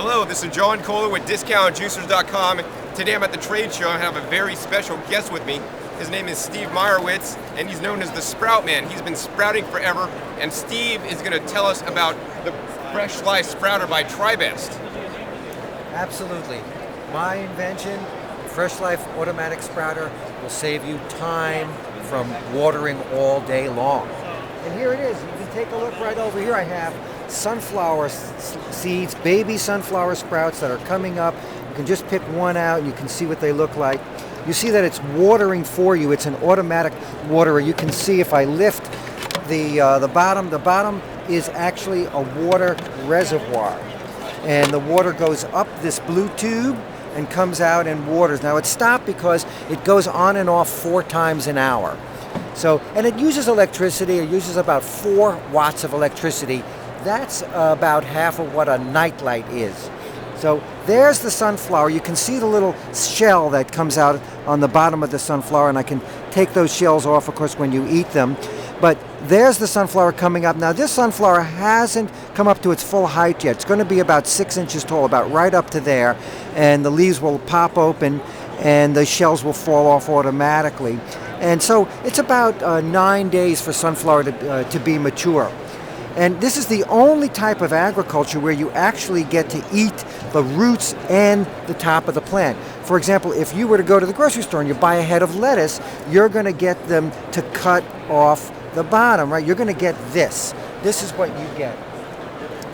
Hello, this is John Kohler with DiscountJuicers.com. Today I'm at the trade show. I have a very special guest with me. His name is Steve Meyerowitz, and he's known as the Sproutman. He's been sprouting forever, and Steve is going to tell us about the Fresh Life Sprouter by Tribest. Absolutely. My invention, Fresh Life Automatic Sprouter, will save you time from watering all day long. And here it is. You can take a look right over here. I have sunflower seeds, baby sunflower sprouts that are coming up. You can just pick one out and you can see what they look like. You see that it's watering for you. It's an automatic waterer. You can see if I lift the bottom is actually a water reservoir. And the water goes up this blue tube and comes out and waters. Now it's stopped because it goes on and off 4 times an hour. So, and it uses electricity. It uses about 4 watts of electricity. That's about half of what a nightlight is. So there's the sunflower. You can see the little shell that comes out on the bottom of the sunflower, and I can take those shells off, of course, when you eat them. But there's the sunflower coming up. Now this sunflower hasn't come up to its full height yet. It's going to be about 6 inches tall, about right up to there, and the leaves will pop open and the shells will fall off automatically. And so it's about 9 days for sunflower to be mature. And this is the only type of agriculture where you actually get to eat the roots and the top of the plant. For example, if you were to go to the grocery store and you buy a head of lettuce, you're going to get them to cut off the bottom, right? You're going to get this. This is what you get.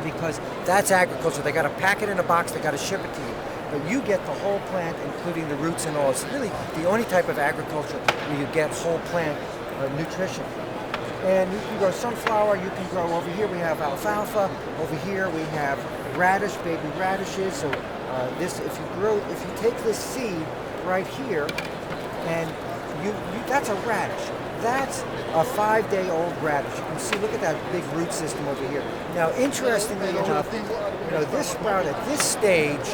Because that's agriculture. They got to pack it in a box, they got to ship it to you. But you get the whole plant, including the roots and all. It's really the only type of agriculture where you get whole plant nutrition. And you can grow sunflower, you can grow over here, we have alfalfa, over here we have radish, baby radishes. So this, if you take this seed right here, and that's a radish. That's a 5-day-old radish. You can see, look at that big root system over here. Now, interestingly enough, this sprout at this stage,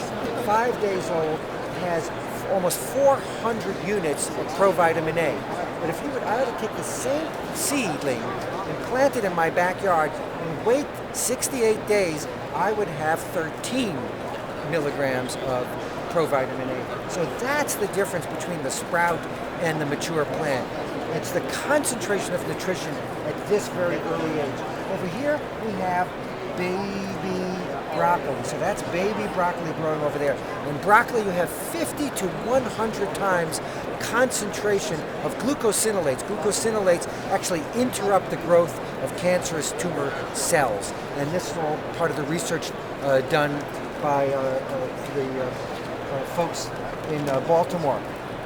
5 days old, has almost 400 units of provitamin A. But if I were to take the same seedling and plant it in my backyard and wait 68 days, I would have 13 milligrams of provitamin A. So that's the difference between the sprout and the mature plant. It's the concentration of nutrition at this very early age. Over here we have baby broccoli. So that's baby broccoli growing over there. In broccoli, you have 50 to 100 times concentration of glucosinolates. Glucosinolates actually interrupt the growth of cancerous tumor cells. And this is all part of the research done by the folks in Baltimore.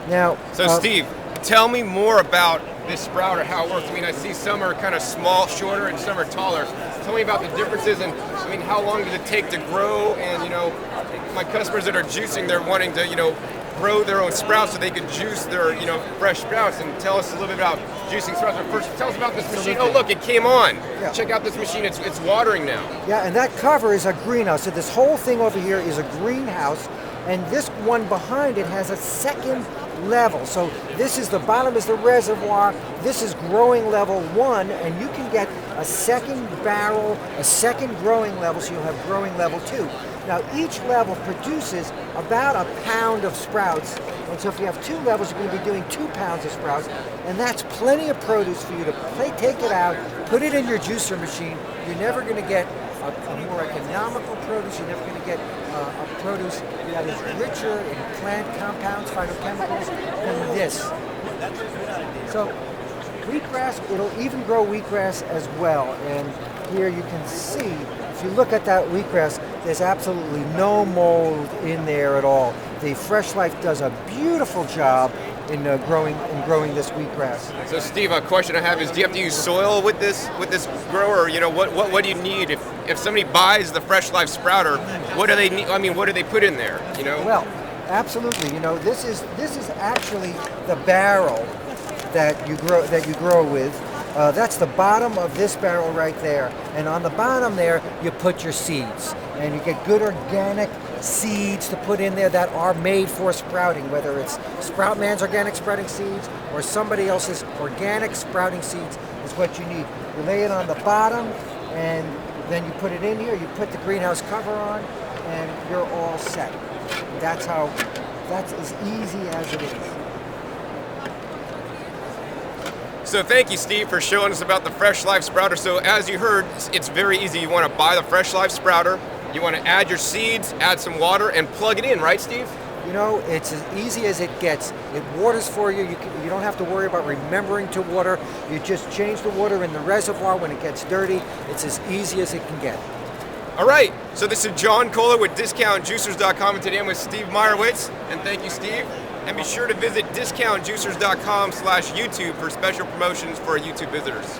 Now, so Steve, tell me more about this sprouter, how it works. I mean, I see some are kind of small, shorter, and some are taller. Tell me about the differences, and I mean, how long does it take to grow? And my customers that are juicing, they're wanting to, grow their own sprouts so they can juice their, fresh sprouts. And tell us a little bit about juicing sprouts. But first, tell us about this machine. Oh, look, it came on. Yeah. Check out this machine. It's watering now. Yeah, and that cover is a greenhouse. So this whole thing over here is a greenhouse, and this one behind it has a second level. So this is the bottom is the reservoir. This is growing level 1, and you can get a second barrel, a second growing level, so you'll have growing level 2. Now each level produces about a pound of sprouts, and so if you have 2 levels, you're going to be doing 2 pounds of sprouts, and that's plenty of produce for you to take it out, put it in your juicer machine. You're never going to get a more economical produce. You're never going to get a produce that is richer in plant compounds, phytochemicals, than this. So wheatgrass, it'll even grow wheatgrass as well. And here you can see, if you look at that wheatgrass, there's absolutely no mold in there at all. The Fresh Life does a beautiful job in growing this wheatgrass. So Steve, a question I have is, do you have to use soil with this grower? What do you need if somebody buys the Fresh Life Sprouter? What do they need? I mean, what do they put in there? Well, absolutely. This is actually the barrel that you grow with. That's the bottom of this barrel right there, and on the bottom there you put your seeds, and you get good organic seeds to put in there that are made for sprouting, whether it's Sproutman's organic sprouting seeds or somebody else's organic sprouting seeds is what you need. You lay it on the bottom, and then you put it in here, you put the greenhouse cover on, and you're all set. That's as easy as it is. So thank you, Steve, for showing us about the Fresh Life Sprouter. So as you heard, it's very easy. You want to buy the Fresh Life Sprouter, you want to add your seeds, add some water, and plug it in, right, Steve? You know, it's as easy as it gets. It waters for you. You don't have to worry about remembering to water. You just change the water in the reservoir when it gets dirty. It's as easy as it can get. All right, so this is John Kohler with DiscountJuicers.com, and today I'm with Steve Meyerowitz, and thank you, Steve. And be sure to visit DiscountJuicers.com/YouTube for special promotions for our YouTube visitors.